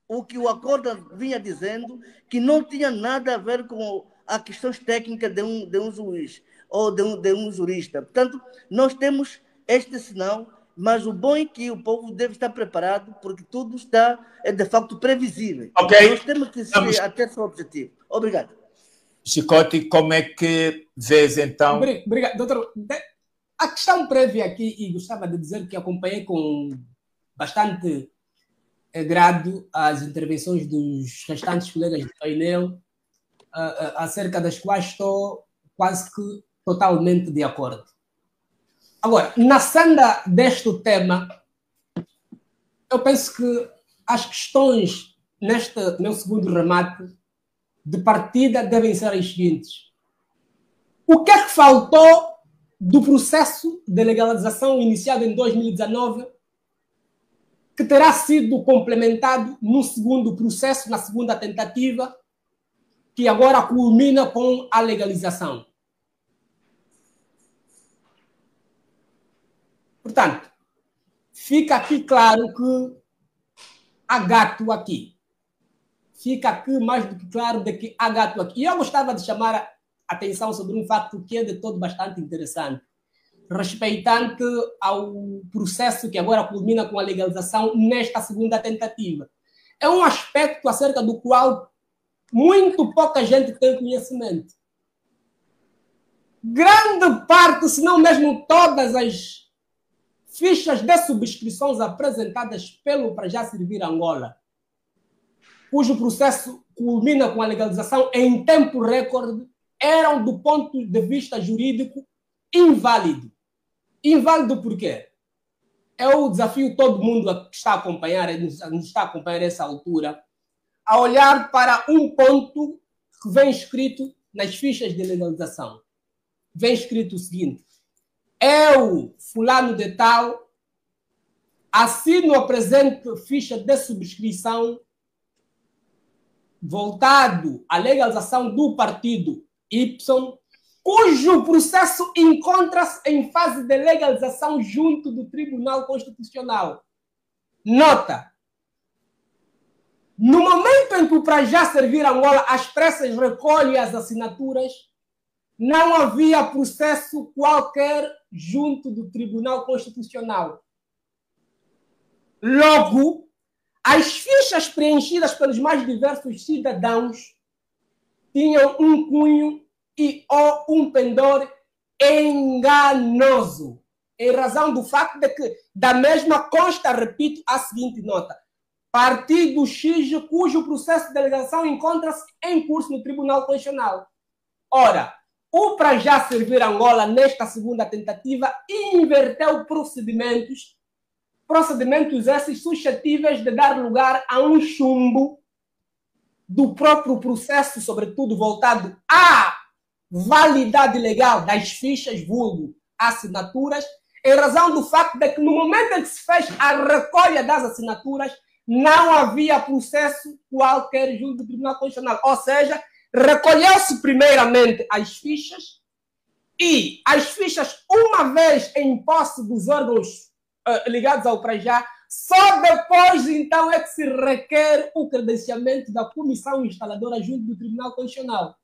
o que o acordo vinha dizendo, que não tinha nada a ver com as questões técnicas de um juiz ou de um jurista. Portanto, nós temos este sinal, mas o bom é que o povo deve estar preparado, porque tudo está, de facto, previsível. Ok. Nós temos que ser até esse objetivo. Obrigado. Chicote, como é que vês então? Obrigado, doutor. A questão prévia aqui, e gostava de dizer que acompanhei com bastante agrado as intervenções dos restantes colegas do painel, acerca das quais estou quase que totalmente de acordo. Agora, na senda deste tema, eu penso que as questões neste meu segundo remate de partida devem ser as seguintes. O que é que faltou do processo de legalização iniciado em 2019 que terá sido complementado no segundo processo, na segunda tentativa, que agora culmina com a legalização? Portanto, fica aqui claro que há gato aqui. Fica aqui mais do que claro de que há gato aqui. E eu gostava de chamar a atenção sobre um fato que é de todo bastante interessante, respeitante ao processo que agora culmina com a legalização nesta segunda tentativa. É um aspecto acerca do qual muito pouca gente tem conhecimento. Grande parte, se não mesmo todas as fichas de subscrições apresentadas pelo Para Já Servir Angola, cujo processo culmina com a legalização em tempo recorde, eram, do ponto de vista jurídico, inválido. Inválido por quê? Eu desafio todo mundo que está a acompanhar, nos está a acompanhar essa altura, a olhar para um ponto que vem escrito nas fichas de legalização. Vem escrito o seguinte: eu, fulano de tal, assino a presente ficha de subscrição voltado à legalização do partido Y, cujo processo encontra-se em fase de legalização junto do Tribunal Constitucional. Nota: no momento em que o Para Já Servir Angola às pressas recolhe as assinaturas, não havia processo qualquer junto do Tribunal Constitucional. Logo, as fichas preenchidas pelos mais diversos cidadãos tinham um cunho ou um pendor enganoso, em razão do facto de que, da mesma consta, repito, a seguinte nota: partido X, cujo processo de legalização encontra-se em curso no Tribunal Constitucional. Ora, o Para Já Servir Angola, nesta segunda tentativa, inverteu procedimentos esses suscetíveis de dar lugar a um chumbo do próprio processo, sobretudo voltado à validade legal das fichas, vulgo assinaturas, em razão do facto de que no momento em que se fez a recolha das assinaturas, não havia processo qualquer junto do Tribunal Constitucional. Ou seja, recolheu-se primeiramente as fichas, e as fichas, uma vez em posse dos órgãos ligados ao Para Já, só depois então é que se requer o credenciamento da comissão instaladora junto do Tribunal Constitucional.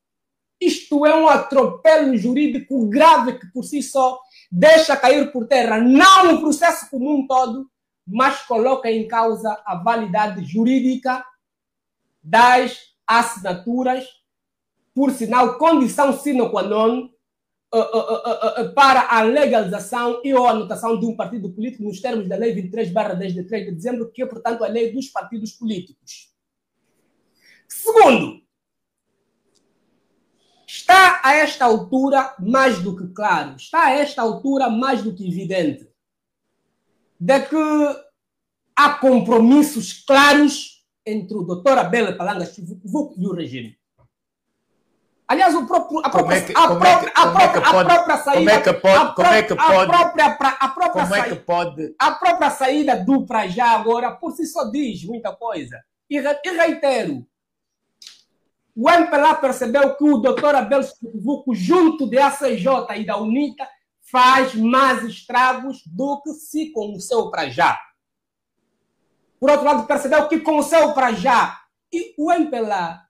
Isto é um atropelo jurídico grave que por si só deixa cair por terra não o processo comum todo, mas coloca em causa a validade jurídica das assinaturas, por sinal, condição sine qua non para a legalização e ou anotação de um partido político nos termos da Lei 23/10 de 3 de dezembro, que é, portanto, a lei dos partidos políticos. Segundo, está a esta altura mais do que claro, está a esta altura mais do que evidente, de que há compromissos claros entre o Dr. Abel Palanga Chivuco e o regime. Aliás, a própria saída do Para Já agora por si só diz muita coisa. E reitero, o MPLA percebeu que o Dr. Abel Chivuco, junto da ACJ e da UNITA, faz mais estragos do que se com o seu Para Já. por outro lado, percebeu que com o seu para já, e o MPLA,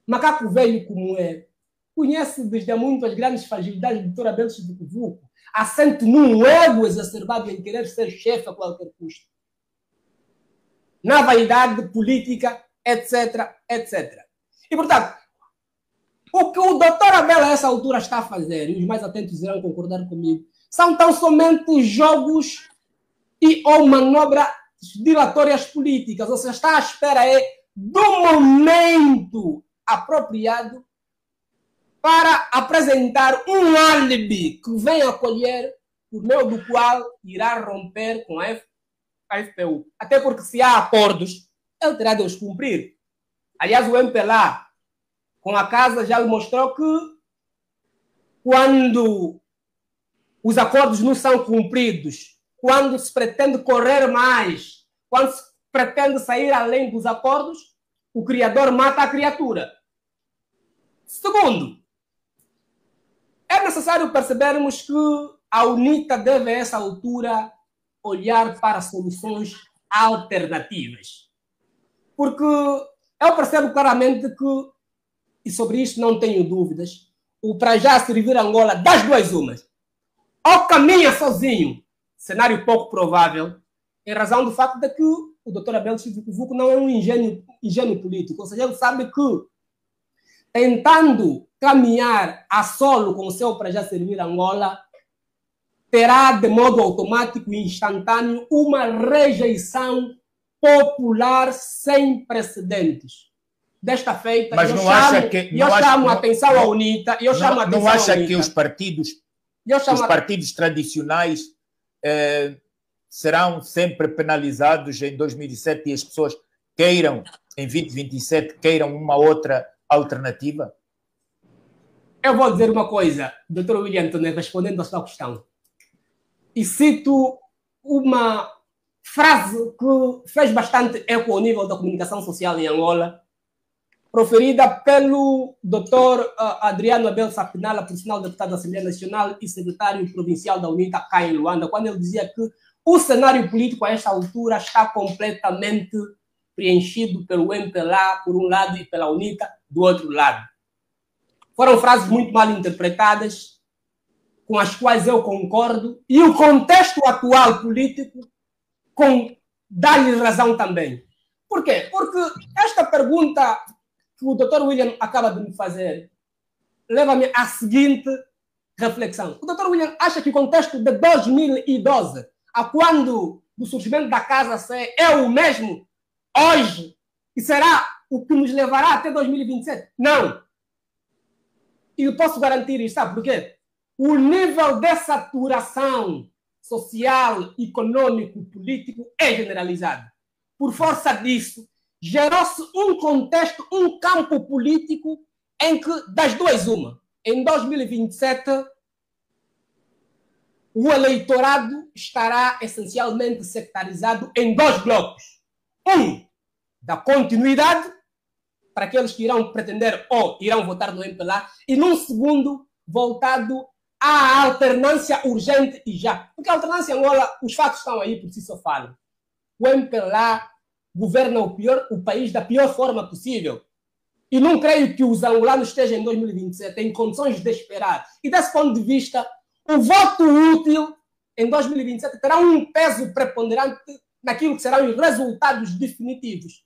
macaco velho como é, conhece desde muito as grandes fragilidades do Dr. Abel Chivuco, assente num ego exacerbado em querer ser chefe a qualquer custo. Na vaidade política, etc, etc. E, portanto, o que o Dr. Abel a essa altura está a fazer, e os mais atentos irão concordar comigo, são tão somente jogos ou manobras dilatórias políticas, ou seja, está à espera do momento apropriado para apresentar um álibi que vem acolher, por meio do qual irá romper com a FPU. Até porque se há acordos, ele terá de os cumprir. Aliás, o MPLA, com a casa, já lhe mostrou que quando os acordos não são cumpridos, quando se pretende correr mais, quando se pretende sair além dos acordos, o criador mata a criatura. Segundo, é necessário percebermos que a UNITA deve, a essa altura, olhar para soluções alternativas. Porque eu percebo claramente que, e sobre isto não tenho dúvidas, o para já servir Angola das duas umas. Ou caminha sozinho, cenário pouco provável, em razão do facto de que o Dr. Abel Chivuco não é um ingênuo político. Ou seja, ele sabe que, tentando caminhar a solo com o seu para já servir Angola, terá de modo automático e instantâneo uma rejeição popular sem precedentes. Desta feita, mas eu chamo a atenção à UNITA. Não acha que os partidos tradicionais serão sempre penalizados em 2017 e as pessoas queiram, em 2027, queiram uma outra alternativa? Eu vou dizer uma coisa, Dr. William Antonio, respondendo à sua questão. E cito uma frase que fez bastante eco ao nível da comunicação social em Angola, proferida pelo Dr. Adriano Abel Sapinala, profissional deputado da Assembleia Nacional e secretário provincial da UNITA cá em Luanda, quando ele dizia que o cenário político a esta altura está completamente preenchido pelo MPLA, por um lado, e pela UNITA, do outro lado. Foram frases muito mal interpretadas, com as quais eu concordo, e o contexto atual político dá-lhe razão também. Por quê? Porque esta pergunta que o Dr. William acaba de me fazer leva-me à seguinte reflexão. O Dr. William acha que o contexto de 2012, a quando do surgimento da Casa C, é o mesmo hoje e será o que nos levará até 2027? Não. E eu posso garantir isso, sabe por quê? O nível de saturação social, econômico, político é generalizado. Por força disso, gerou-se um contexto, um campo político em que, das duas uma, em 2027, o eleitorado estará essencialmente sectarizado em dois blocos. Um, da continuidade, para aqueles que irão pretender ou irão votar no MPLA, e num segundo, voltado à alternância urgente e já. Porque a alternância em Angola, os fatos estão aí por si só falam. O MPLA governa o país da pior forma possível. E não creio que os angolanos estejam em 2027 em condições de esperar. E desse ponto de vista, o voto útil em 2027 terá um peso preponderante naquilo que serão os resultados definitivos.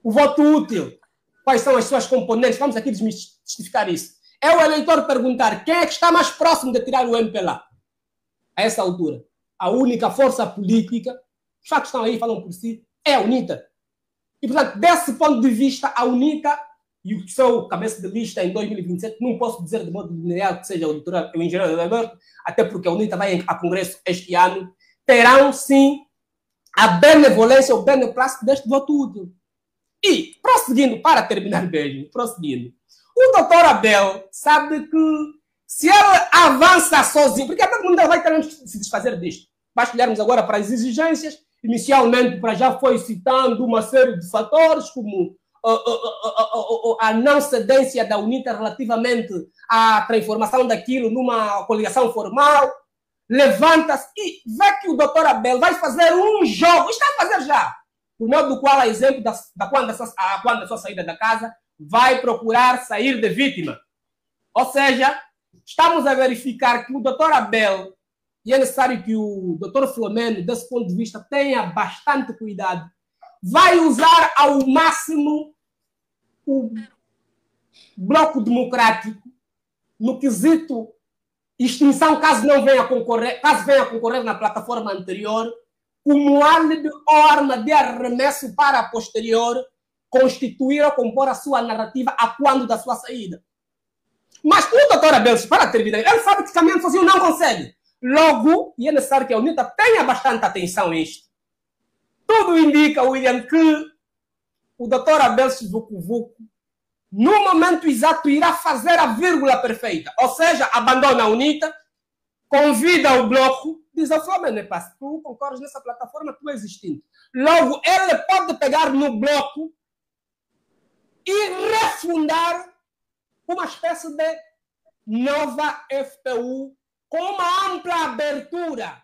O voto útil, quais são as suas componentes? Vamos aqui desmistificar isso. É o eleitor perguntar quem é que está mais próximo de tirar o MPLA. A essa altura, a única força política, os fatos estão aí, falam por si, é a UNITA. E, portanto, desse ponto de vista, a UNITA e o seu cabeça de lista em 2027, não posso dizer de modo linear que seja o engenheiro Alberto, até porque a UNITA vai a Congresso este ano, terão, sim, a benevolência, o beneplácito deste voto útil. E, prosseguindo, para terminar bem, prosseguindo, o doutor Abel sabe que se ele avança sozinho, porque todo mundo vai querer se desfazer disto. Basta olharmos agora para as exigências. Inicialmente, para já foi citando uma série de fatores, como a não cedência da UNITA relativamente à transformação daquilo numa coligação formal, levanta-se e vê que o doutor Abel vai fazer um jogo, está a fazer já, por meio do qual, a exemplo quando a sua saída da casa, vai procurar sair de vítima. Ou seja, estamos a verificar que o doutor Abel, e é necessário que o doutor Filomeno, desse ponto de vista, tenha bastante cuidado, vai usar ao máximo o Bloco Democrático no quesito extinção, caso venha a concorrer na plataforma anterior, como álibi ou arma de arremesso para a posterior constituir ou compor a sua narrativa a quando da sua saída. Mas o doutor Abel, para terminar, ele sabe que caminhando sozinho não consegue. Logo, e é necessário que a UNITA tenha bastante atenção a isto. Tudo indica, William, que o doutor Abel Vucu-Vucu, no momento exato, irá fazer a vírgula perfeita. Ou seja, abandona a UNITA, convida o bloco, diz ao Flamengo, tu concorres nessa plataforma, tu és extinto. Logo, ele pode pegar no bloco e refundar uma espécie de nova FPU com uma ampla abertura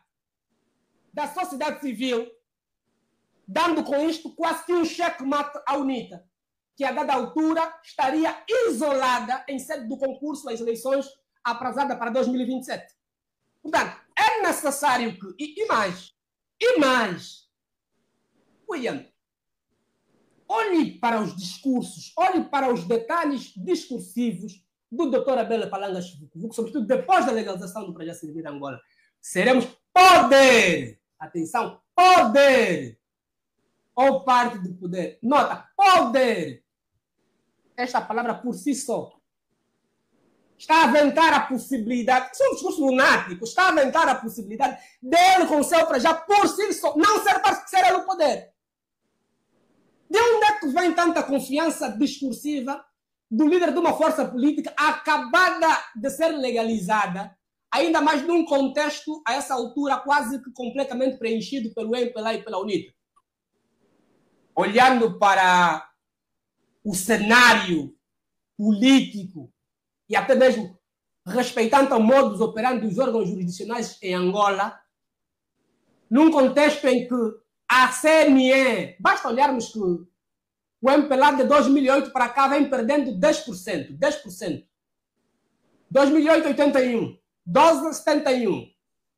da sociedade civil, dando com isto quase que um checkmate à UNITA, que a dada altura estaria isolada em sede do concurso às eleições aprazada para 2027. Portanto, é necessário que... E mais, William, olhe para os discursos, olhe para os detalhes discursivos do Dr. Abel Palangas Vucu-Vucu, sobretudo depois da legalização do projeto Servir Angola. Seremos poder, atenção, poder, ou parte do poder. Nota, poder. Esta palavra por si só está a aventar a possibilidade, isso é um discurso lunático, está a aventar a possibilidade dele com o seu projeto por si só, não ser para ser ele o poder. De onde é que vem tanta confiança discursiva do líder de uma força política acabada de ser legalizada, ainda mais num contexto, a essa altura, quase que completamente preenchido pelo MPLA e pela UNITA? Olhando para o cenário político e até mesmo respeitando o modus operandi dos órgãos jurisdicionais em Angola, num contexto em que a CNE, basta olharmos que o MPLA de 2008 para cá vem perdendo 10%. 2008, 81. 12, 71.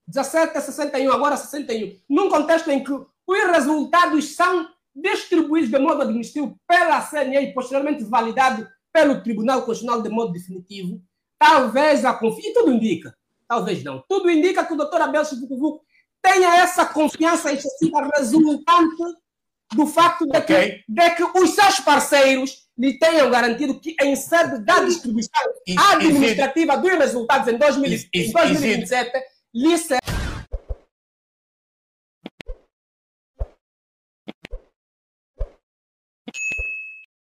17, 61. Agora 61. Num contexto em que os resultados são distribuídos de modo administrativo pela CNE e posteriormente validado pelo Tribunal Constitucional de modo definitivo, talvez a confiança... E tudo indica. Talvez não. Tudo indica que o doutor Abel Vucu-Vucu tenha essa confiança excessiva resultante do facto de que os seus parceiros lhe tenham garantido que, em sede da distribuição administrativa dos resultados em 2027, lhe será...